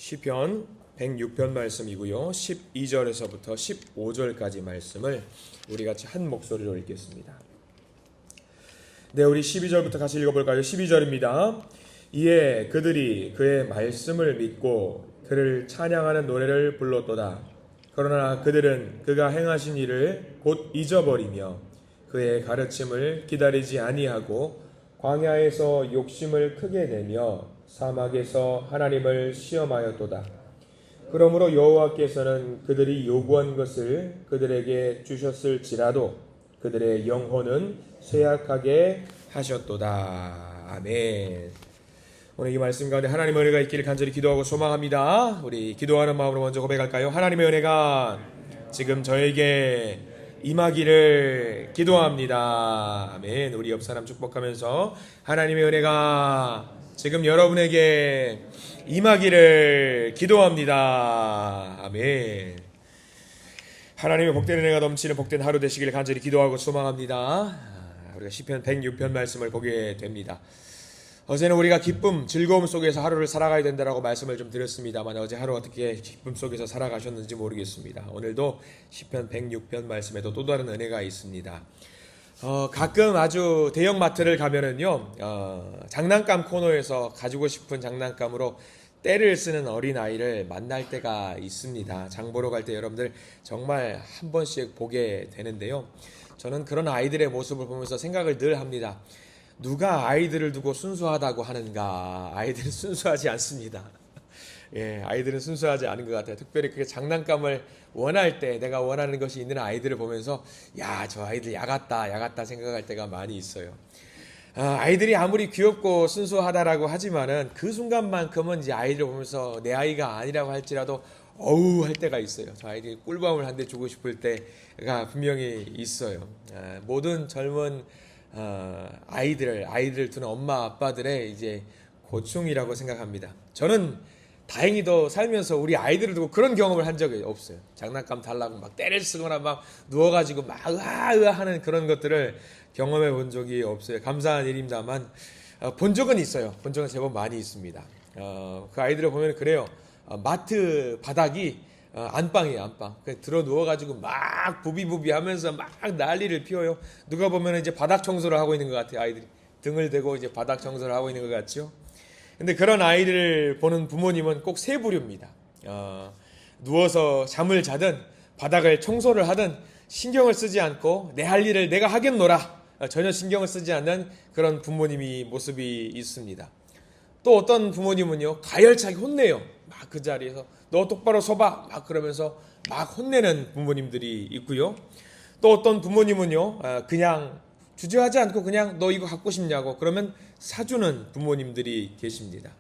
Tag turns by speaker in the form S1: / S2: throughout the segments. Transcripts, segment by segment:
S1: 시편 106편 말씀이고요. 12절에서부터 15절까지 말씀을 우리 같이 한 목소리로 읽겠습니다. 네, 우리 12절부터 같이 읽어볼까요? 12절입니다. 이에 그들이 그의 말씀을 믿고 그를 찬양하는 노래를 불렀도다. 그러나 그들은 그가 행하신 일을 곧 잊어버리며 그의 가르침을 기다리지 아니하고 광야에서 욕심을 크게 내며 사막에서 하나님을 시험하였도다. 그러므로 여호와께서는 그들이 요구한 것을 그들에게 주셨을지라도 그들의 영혼은 쇠약하게 하셨도다. 아멘. 오늘 이 말씀 가운데 하나님의 은혜가 있기를 간절히 기도하고 소망합니다. 우리 기도하는 마음으로 먼저 고백할까요? 하나님의 은혜가 지금 저에게 임하기를 기도합니다. 아멘. 우리 옆 사람 축복하면서 하나님의 은혜가 지금 여러분에게 임하기를 기도합니다. 아멘. 하나님의 복된 은혜가 넘치는 복된 하루 되시길 간절히 기도하고 소망합니다. 우리가 시편 106편 말씀을 보게 됩니다. 어제는 우리가 기쁨, 즐거움 속에서 하루를 살아가야 된다라고 말씀을 좀 드렸습니다만 어제 하루 어떻게 기쁨 속에서 살아가셨는지 모르겠습니다. 오늘도 시편 106편 말씀에도 또 다른 은혜가 있습니다. 가끔 아주 대형마트를 가면은요, 장난감 코너에서 가지고 싶은 장난감으로 떼를 쓰는 어린아이를 만날 때가 있습니다. 장 보러 갈 때 여러분들 정말 한 번씩 보게 되는데요. 저는 그런 아이들의 모습을 보면서 생각을 늘 합니다. 누가 아이들을 두고 순수하다고 하는가? 아이들은 순수하지 않습니다. 예, 아이들은 순수하지 않은 것 같아요. 특별히 그게 장난감을 원할 때 내가 원하는 것이 있는 아이들을 보면서 야, 저 아이들 야같다 생각할 때가 많이 있어요. 아이들이 아무리 귀엽고 순수하다라고 하지만은 그 순간만큼은 이제 아이를 보면서 내 아이가 아니라고 할지라도 어우 할 때가 있어요. 저 아이들이 꿀밤을 한 대 주고 싶을 때가 분명히 있어요. 모든 젊은 아이들을 두는 엄마 아빠들의 이제 고충이라고 생각합니다. 저는 다행히도 살면서 우리 아이들을 두고 그런 경험을 한 적이 없어요. 장난감 달라고 막 때를 쓰거나 막 누워가지고 막 으아 하는 그런 것들을 경험해 본 적이 없어요. 감사한 일입니다만 본 적은 있어요. 본 적은 제법 많이 있습니다. 그 아이들을 보면 그래요. 마트 바닥이 안방이에요, 안방. 들어 누워가지고 막 부비부비 하면서 막 난리를 피워요. 누가 보면 이제 바닥 청소를 하고 있는 것 같아요, 아이들이. 등을 대고 이제 바닥 청소를 하고 있는 것 같죠. 근데 그런 아이들을 보는 부모님은 꼭 세 부류입니다. 누워서 잠을 자든 바닥을 청소를 하든 신경을 쓰지 않고 내 할 일을 내가 하겠노라. 전혀 신경을 쓰지 않는 그런 부모님이 모습이 있습니다. 또 어떤 부모님은요, 가열차게 혼내요. 막 그 자리에서 너 똑바로 서봐 막 그러면서 막 혼내는 부모님들이 있고요. 또 어떤 부모님은요, 그냥 주저하지 않고 그냥 너 이거 갖고 싶냐고 그러면 사주는 부모님들이 계십니다.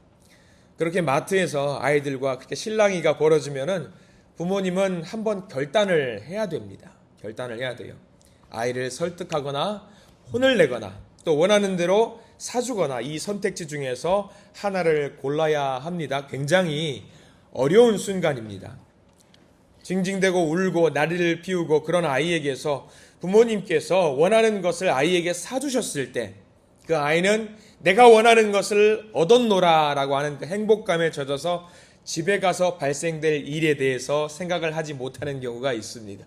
S1: 그렇게 마트에서 아이들과 그렇게 실랑이가 벌어지면은 부모님은 한번 결단을 해야 됩니다. 결단을 해야 돼요. 아이를 설득하거나 혼을 내거나 또 원하는 대로 사주거나 이 선택지 중에서 하나를 골라야 합니다. 굉장히 어려운 순간입니다. 징징대고 울고 난리를 피우고 그런 아이에게서 부모님께서 원하는 것을 아이에게 사주셨을 때 그 아이는 내가 원하는 것을 얻었노라 라고 하는 그 행복감에 젖어서 집에 가서 발생될 일에 대해서 생각을 하지 못하는 경우가 있습니다.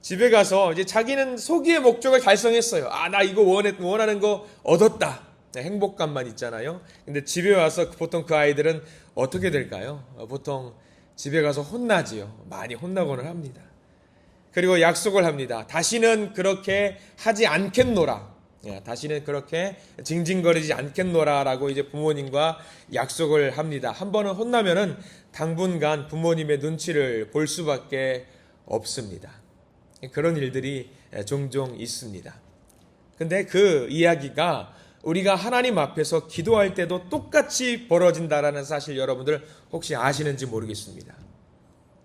S1: 집에 가서 이제 자기는 소기의 목적을 달성했어요. 나 이거 원하는 거 얻었다. 행복감만 있잖아요. 근데 집에 와서 보통 그 아이들은 어떻게 될까요? 보통 집에 가서 혼나지요. 많이 혼나고는 합니다. 그리고 약속을 합니다. 다시는 그렇게 하지 않겠노라. 다시는 그렇게 징징거리지 않겠노라 라고 이제 부모님과 약속을 합니다. 한 번은 혼나면은 당분간 부모님의 눈치를 볼 수밖에 없습니다. 그런 일들이 종종 있습니다. 근데 그 이야기가 우리가 하나님 앞에서 기도할 때도 똑같이 벌어진다라는 사실 여러분들 혹시 아시는지 모르겠습니다.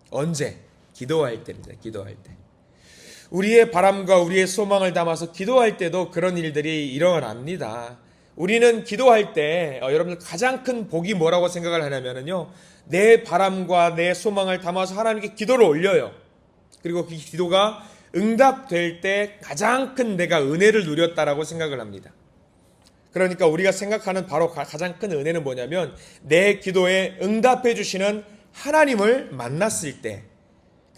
S1: 언제? 기도할 때입니다. 기도할 때. 우리의 바람과 우리의 소망을 담아서 기도할 때도 그런 일들이 일어납니다. 우리는 기도할 때 여러분들 가장 큰 복이 뭐라고 생각을 하냐면요, 내 바람과 내 소망을 담아서 하나님께 기도를 올려요. 그리고 그 기도가 응답될 때 가장 큰 내가 은혜를 누렸다라고 생각을 합니다. 그러니까 우리가 생각하는 바로 가장 큰 은혜는 뭐냐면 내 기도에 응답해 주시는 하나님을 만났을 때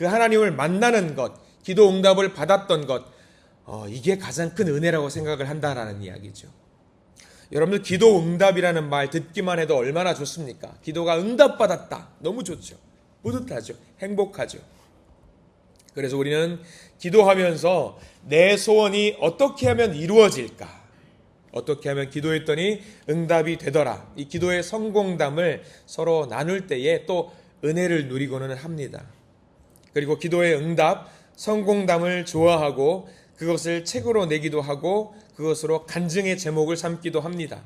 S1: 그 하나님을 만나는 것, 기도 응답을 받았던 것, 이게 가장 큰 은혜라고 생각을 한다라는 이야기죠. 여러분들 기도 응답이라는 말 듣기만 해도 얼마나 좋습니까? 기도가 응답받았다. 너무 좋죠. 뿌듯하죠. 행복하죠. 그래서 우리는 기도하면서 내 소원이 어떻게 하면 이루어질까? 어떻게 하면 기도했더니 응답이 되더라. 이 기도의 성공담을 서로 나눌 때에 또 은혜를 누리고는 합니다. 그리고 기도의 응답, 성공담을 좋아하고 그것을 책으로 내기도 하고 그것으로 간증의 제목을 삼기도 합니다.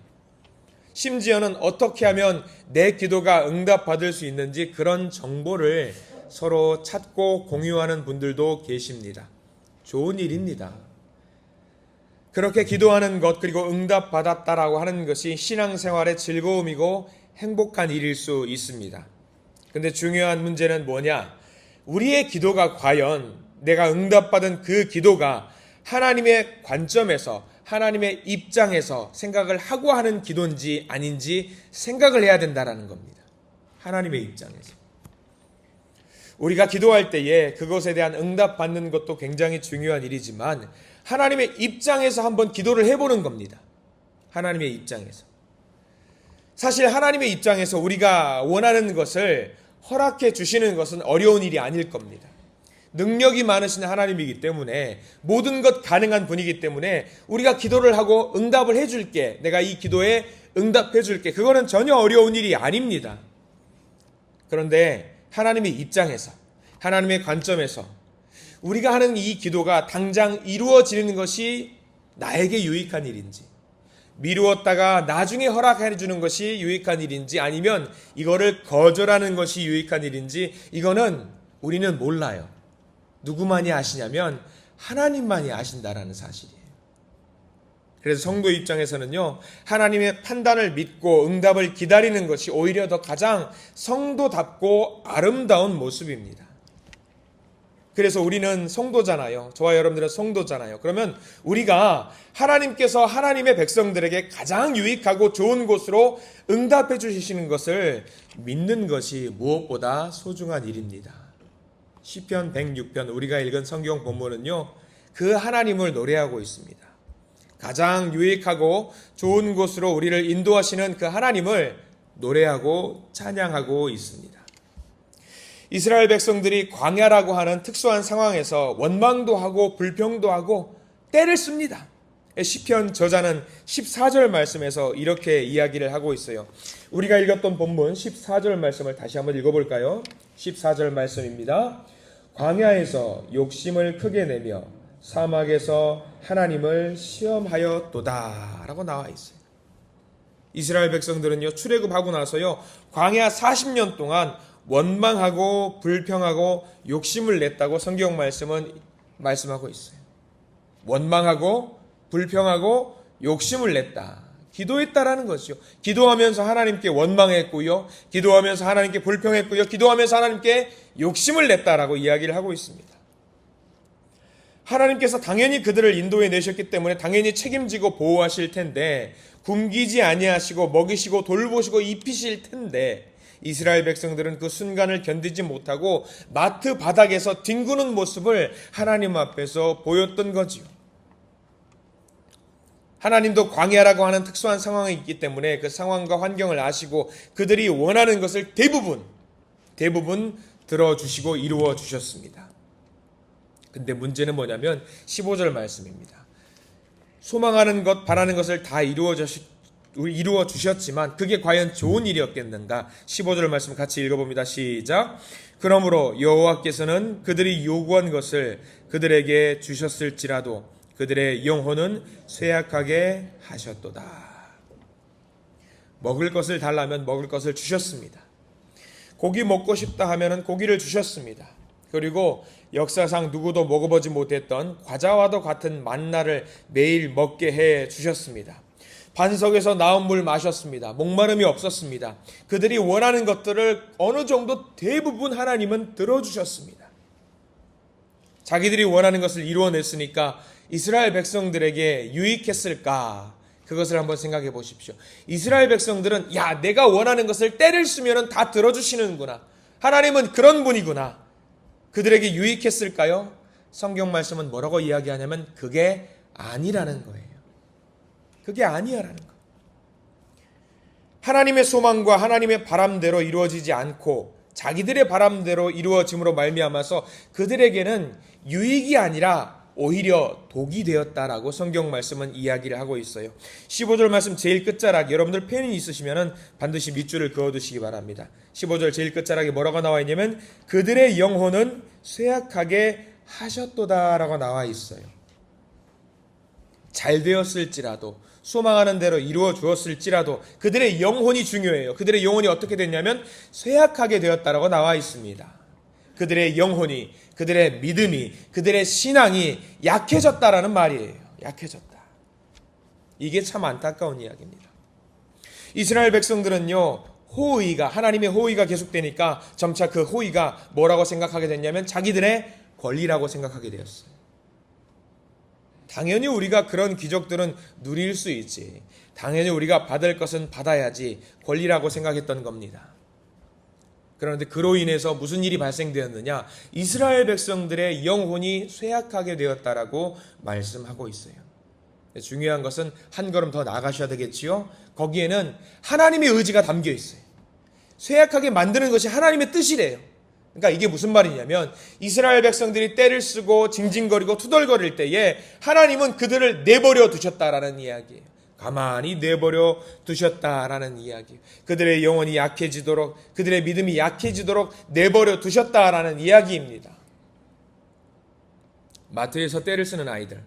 S1: 심지어는 어떻게 하면 내 기도가 응답받을 수 있는지 그런 정보를 서로 찾고 공유하는 분들도 계십니다. 좋은 일입니다. 그렇게 기도하는 것 그리고 응답받았다라고 하는 것이 신앙생활의 즐거움이고 행복한 일일 수 있습니다. 근데 중요한 문제는 뭐냐? 우리의 기도가 과연 내가 응답받은 그 기도가 하나님의 관점에서 하나님의 입장에서 생각을 하고 하는 기도인지 아닌지 생각을 해야 된다라는 겁니다. 하나님의 입장에서. 우리가 기도할 때에 그것에 대한 응답받는 것도 굉장히 중요한 일이지만 하나님의 입장에서 한번 기도를 해보는 겁니다. 하나님의 입장에서. 사실 하나님의 입장에서 우리가 원하는 것을 허락해 주시는 것은 어려운 일이 아닐 겁니다. 능력이 많으신 하나님이기 때문에 모든 것 가능한 분이기 때문에 우리가 기도를 하고 응답을 해줄게. 내가 이 기도에 응답해 줄게. 그거는 전혀 어려운 일이 아닙니다. 그런데 하나님의 입장에서 하나님의 관점에서 우리가 하는 이 기도가 당장 이루어지는 것이 나에게 유익한 일인지 미루었다가 나중에 허락해 주는 것이 유익한 일인지 아니면 이거를 거절하는 것이 유익한 일인지 이거는 우리는 몰라요. 누구만이 아시냐면 하나님만이 아신다라는 사실이에요. 그래서 성도 입장에서는요, 하나님의 판단을 믿고 응답을 기다리는 것이 오히려 더 가장 성도답고 아름다운 모습입니다. 그래서 우리는 성도잖아요. 저와 여러분들은 성도잖아요. 그러면 우리가 하나님께서 하나님의 백성들에게 가장 유익하고 좋은 곳으로 응답해 주시는 것을 믿는 것이 무엇보다 소중한 일입니다. 시편 106편 우리가 읽은 성경 본문은요, 그 하나님을 노래하고 있습니다. 가장 유익하고 좋은 곳으로 우리를 인도하시는 그 하나님을 노래하고 찬양하고 있습니다. 이스라엘 백성들이 광야라고 하는 특수한 상황에서 원망도 하고 불평도 하고 때를 씁니다. 시편 저자는 14절 말씀에서 이렇게 이야기를 하고 있어요. 우리가 읽었던 본문 14절 말씀을 다시 한번 읽어볼까요? 14절 말씀입니다. 광야에서 욕심을 크게 내며 사막에서 하나님을 시험하였도다 라고 나와 있어요. 이스라엘 백성들은요, 출애굽하고 나서요, 광야 40년 동안 원망하고 불평하고 욕심을 냈다고 성경 말씀은 말씀하고 있어요. 원망하고 불평하고 욕심을 냈다. 기도했다라는 것이죠. 기도하면서 하나님께 원망했고요. 기도하면서 하나님께 불평했고요. 기도하면서 하나님께 욕심을 냈다라고 이야기를 하고 있습니다. 하나님께서 당연히 그들을 인도해 내셨기 때문에 당연히 책임지고 보호하실 텐데 굶기지 아니하시고 먹이시고 돌보시고 입히실 텐데 이스라엘 백성들은 그 순간을 견디지 못하고 마트 바닥에서 뒹구는 모습을 하나님 앞에서 보였던 거지요. 하나님도 광야라고 하는 특수한 상황이 있기 때문에 그 상황과 환경을 아시고 그들이 원하는 것을 대부분 들어주시고 이루어 주셨습니다. 근데 문제는 뭐냐면 15절 말씀입니다. 소망하는 것, 바라는 것을 다 이루어 주셨지만 그게 과연 좋은 일이었겠는가? 15절 말씀 같이 읽어봅니다. 시작. 그러므로 여호와께서는 그들이 요구한 것을 그들에게 주셨을지라도 그들의 영혼은 쇠약하게 하셨도다. 먹을 것을 달라면 먹을 것을 주셨습니다. 고기 먹고 싶다 하면 고기를 주셨습니다. 그리고 역사상 누구도 먹어보지 못했던 과자와도 같은 만나를 매일 먹게 해 주셨습니다. 반석에서 나온 물 마셨습니다. 목마름이 없었습니다. 그들이 원하는 것들을 어느 정도 대부분 하나님은 들어주셨습니다. 자기들이 원하는 것을 이루어냈으니까 이스라엘 백성들에게 유익했을까? 그것을 한번 생각해 보십시오. 이스라엘 백성들은 야, 내가 원하는 것을 때를 쓰면 다 들어주시는구나. 하나님은 그런 분이구나. 그들에게 유익했을까요? 성경 말씀은 뭐라고 이야기하냐면 그게 아니라는 거예요. 그게 아니야라는 거. 하나님의 소망과 하나님의 바람대로 이루어지지 않고 자기들의 바람대로 이루어짐으로 말미암아서 그들에게는 유익이 아니라 오히려 독이 되었다라고 성경 말씀은 이야기를 하고 있어요. 15절 말씀 제일 끝자락, 여러분들 펜이 있으시면 반드시 밑줄을 그어두시기 바랍니다. 15절 제일 끝자락에 뭐라고 나와 있냐면 그들의 영혼은 쇠약하게 하셨도다라고 나와 있어요. 잘 되었을지라도 소망하는 대로 이루어 주었을지라도 그들의 영혼이 중요해요. 그들의 영혼이 어떻게 됐냐면 쇠약하게 되었다라고 나와 있습니다. 그들의 영혼이, 그들의 믿음이, 그들의 신앙이 약해졌다라는 말이에요. 약해졌다. 이게 참 안타까운 이야기입니다. 이스라엘 백성들은요, 호의가, 하나님의 호의가 계속되니까 점차 그 호의가 뭐라고 생각하게 됐냐면 자기들의 권리라고 생각하게 되었어요. 당연히 우리가 그런 기적들은 누릴 수 있지. 당연히 우리가 받을 것은 받아야지 권리라고 생각했던 겁니다. 그런데 그로 인해서 무슨 일이 발생되었느냐? 이스라엘 백성들의 영혼이 쇠약하게 되었다라고 말씀하고 있어요. 중요한 것은 한 걸음 더 나아가셔야 되겠지요. 거기에는 하나님의 의지가 담겨 있어요. 쇠약하게 만드는 것이 하나님의 뜻이래요. 그러니까 이게 무슨 말이냐면 이스라엘 백성들이 떼를 쓰고 징징거리고 투덜거릴 때에 하나님은 그들을 내버려 두셨다라는 이야기예요. 가만히 내버려 두셨다라는 이야기. 그들의 영혼이 약해지도록, 그들의 믿음이 약해지도록 내버려 두셨다라는 이야기입니다. 마트에서 떼를 쓰는 아이들,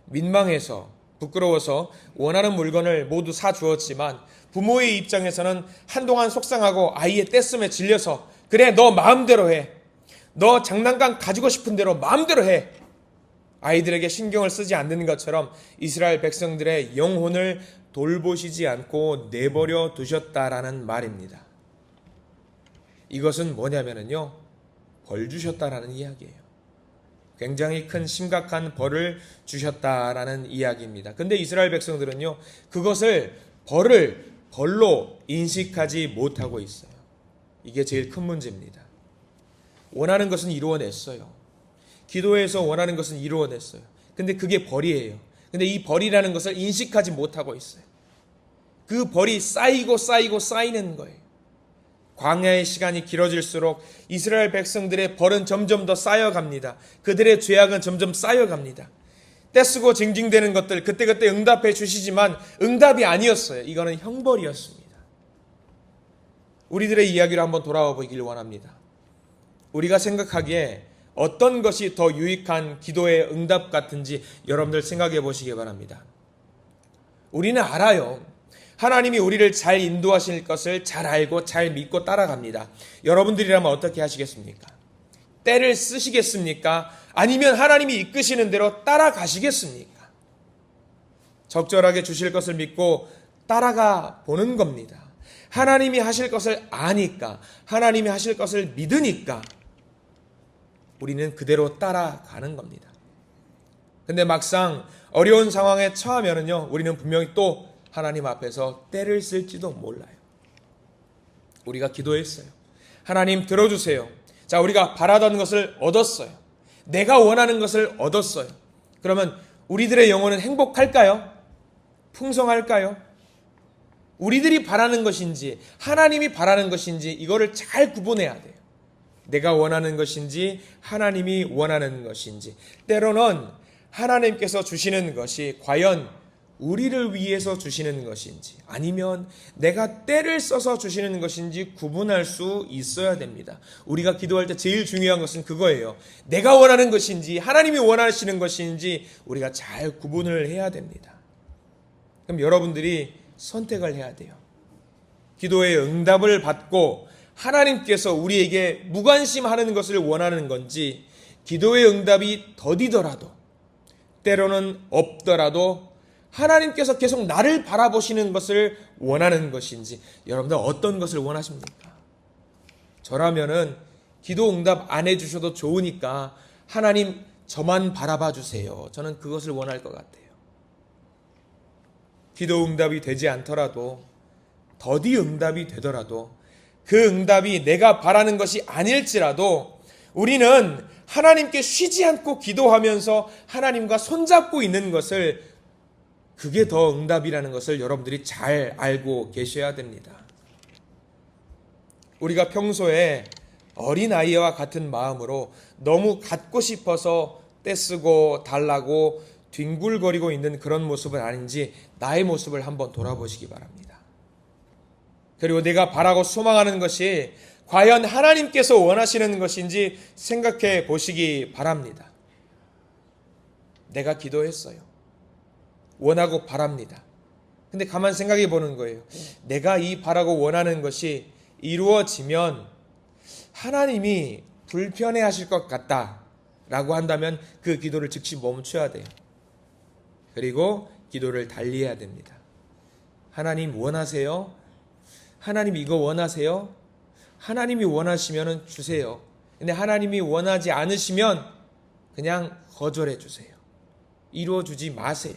S1: 민망해서 부끄러워서 원하는 물건을 모두 사주었지만 부모의 입장에서는 한동안 속상하고 아이의 떼쓰에 질려서 그래, 너 마음대로 해. 너 장난감 가지고 싶은 대로 마음대로 해. 아이들에게 신경을 쓰지 않는 것처럼 이스라엘 백성들의 영혼을 돌보시지 않고 내버려 두셨다라는 말입니다. 이것은 뭐냐면요, 벌 주셨다라는 이야기예요. 굉장히 큰 심각한 벌을 주셨다라는 이야기입니다. 근데 이스라엘 백성들은요, 그것을 벌로 인식하지 못하고 있어요. 이게 제일 큰 문제입니다. 원하는 것은 이루어냈어요. 기도해서 원하는 것은 이루어냈어요. 근데 그게 벌이에요. 근데 이 벌이라는 것을 인식하지 못하고 있어요. 그 벌이 쌓이는 거예요. 광야의 시간이 길어질수록 이스라엘 백성들의 벌은 점점 더 쌓여갑니다. 그들의 죄악은 점점 쌓여갑니다. 떼쓰고 징징대는 것들 그때그때 응답해 주시지만 응답이 아니었어요. 이거는 형벌이었습니다. 우리들의 이야기로 한번 돌아와 보길 원합니다. 우리가 생각하기에 어떤 것이 더 유익한 기도의 응답 같은지 여러분들 생각해 보시기 바랍니다. 우리는 알아요. 하나님이 우리를 잘 인도하실 것을 잘 알고 잘 믿고 따라갑니다. 여러분들이라면 어떻게 하시겠습니까? 때를 쓰시겠습니까? 아니면 하나님이 이끄시는 대로 따라가시겠습니까? 적절하게 주실 것을 믿고 따라가 보는 겁니다. 하나님이 하실 것을 아니까, 하나님이 하실 것을 믿으니까 우리는 그대로 따라가는 겁니다. 근데 막상 어려운 상황에 처하면은요, 우리는 분명히 또 하나님 앞에서 때를 쓸지도 몰라요. 우리가 기도했어요. 하나님 들어주세요. 자, 우리가 바라던 것을 얻었어요. 내가 원하는 것을 얻었어요. 그러면 우리들의 영혼은 행복할까요? 풍성할까요? 우리들이 바라는 것인지 하나님이 바라는 것인지 이거를 잘 구분해야 돼요. 내가 원하는 것인지 하나님이 원하는 것인지. 때로는 하나님께서 주시는 것이 과연 우리를 위해서 주시는 것인지 아니면 내가 때를 써서 주시는 것인지 구분할 수 있어야 됩니다. 우리가 기도할 때 제일 중요한 것은 그거예요. 내가 원하는 것인지 하나님이 원하시는 것인지 우리가 잘 구분을 해야 됩니다. 그럼 여러분들이 선택을 해야 돼요. 기도의 응답을 받고 하나님께서 우리에게 무관심하는 것을 원하는 건지, 기도의 응답이 더디더라도 때로는 없더라도 하나님께서 계속 나를 바라보시는 것을 원하는 것인지, 여러분들 어떤 것을 원하십니까? 저라면은 기도 응답 안 해주셔도 좋으니까 하나님 저만 바라봐 주세요. 저는 그것을 원할 것 같아요. 기도 응답이 되지 않더라도, 더디 응답이 되더라도, 그 응답이 내가 바라는 것이 아닐지라도 우리는 하나님께 쉬지 않고 기도하면서 하나님과 손잡고 있는 것을, 그게 더 응답이라는 것을 여러분들이 잘 알고 계셔야 됩니다. 우리가 평소에 어린아이와 같은 마음으로 너무 갖고 싶어서 떼쓰고 달라고 뒹굴거리고 있는 그런 모습은 아닌지 나의 모습을 한번 돌아보시기 바랍니다. 그리고 내가 바라고 소망하는 것이 과연 하나님께서 원하시는 것인지 생각해 보시기 바랍니다. 내가 기도했어요. 원하고 바랍니다. 근데 가만 생각해 보는 거예요. 내가 이 바라고 원하는 것이 이루어지면 하나님이 불편해 하실 것 같다 라고 한다면 그 기도를 즉시 멈춰야 돼요. 그리고 기도를 달리해야 됩니다. 하나님 원하세요? 하나님 이거 원하세요? 하나님이 원하시면 주세요. 근데 하나님이 원하지 않으시면 그냥 거절해 주세요. 이루어 주지 마세요.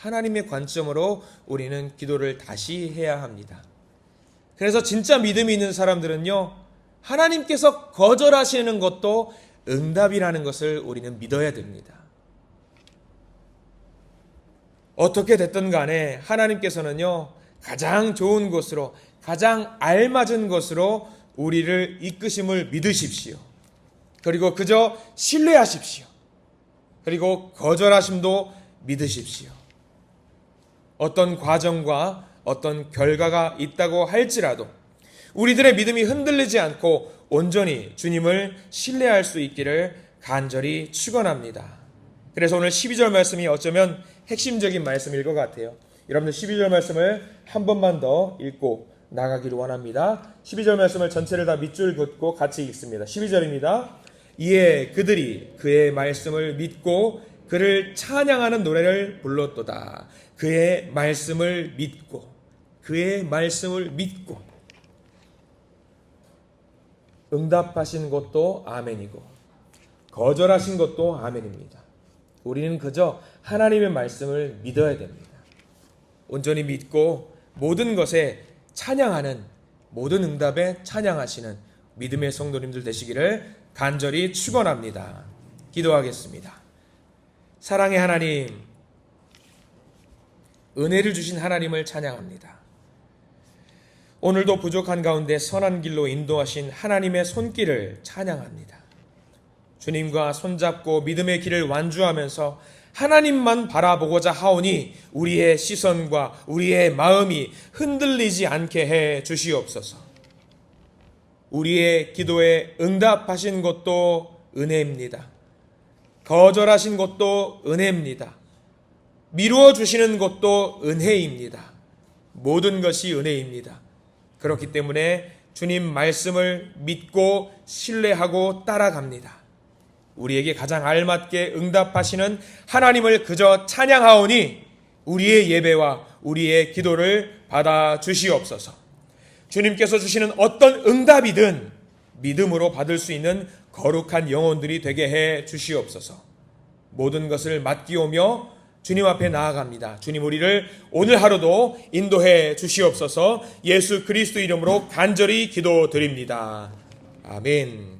S1: 하나님의 관점으로 우리는 기도를 다시 해야 합니다. 그래서 진짜 믿음이 있는 사람들은요, 하나님께서 거절하시는 것도 응답이라는 것을 우리는 믿어야 됩니다. 어떻게 됐든 간에 하나님께서는요, 가장 좋은 곳으로, 가장 알맞은 것으로 우리를 이끄심을 믿으십시오. 그리고 그저 신뢰하십시오. 그리고 거절하심도 믿으십시오. 어떤 과정과 어떤 결과가 있다고 할지라도 우리들의 믿음이 흔들리지 않고 온전히 주님을 신뢰할 수 있기를 간절히 축원합니다. 그래서 오늘 12절 말씀이 어쩌면 핵심적인 말씀일 것 같아요. 여러분들 12절 말씀을 한 번만 더 읽고 나가기를 원합니다. 12절 말씀을 전체를 다 밑줄 긋고 같이 읽습니다. 12절입니다. 이에 그들이 그의 말씀을 믿고 그를 찬양하는 노래를 불렀도다. 그의 말씀을 믿고, 그의 말씀을 믿고. 응답하신 것도 아멘이고 거절하신 것도 아멘입니다. 우리는 그저 하나님의 말씀을 믿어야 됩니다. 온전히 믿고 모든 것에 찬양하는, 모든 응답에 찬양하시는 믿음의 성도님들 되시기를 간절히 축원합니다. 기도하겠습니다. 사랑의 하나님, 은혜를 주신 하나님을 찬양합니다. 오늘도 부족한 가운데 선한 길로 인도하신 하나님의 손길을 찬양합니다. 주님과 손잡고 믿음의 길을 완주하면서 하나님만 바라보고자 하오니 우리의 시선과 우리의 마음이 흔들리지 않게 해 주시옵소서. 우리의 기도에 응답하신 것도 은혜입니다. 거절하신 것도 은혜입니다. 미루어 주시는 것도 은혜입니다. 모든 것이 은혜입니다. 그렇기 때문에 주님 말씀을 믿고 신뢰하고 따라갑니다. 우리에게 가장 알맞게 응답하시는 하나님을 그저 찬양하오니 우리의 예배와 우리의 기도를 받아 주시옵소서. 주님께서 주시는 어떤 응답이든 믿음으로 받을 수 있는 거룩한 영혼들이 되게 해 주시옵소서. 모든 것을 맡기오며 주님 앞에 나아갑니다. 주님, 우리를 오늘 하루도 인도해 주시옵소서. 예수 그리스도 이름으로 간절히 기도드립니다. 아멘.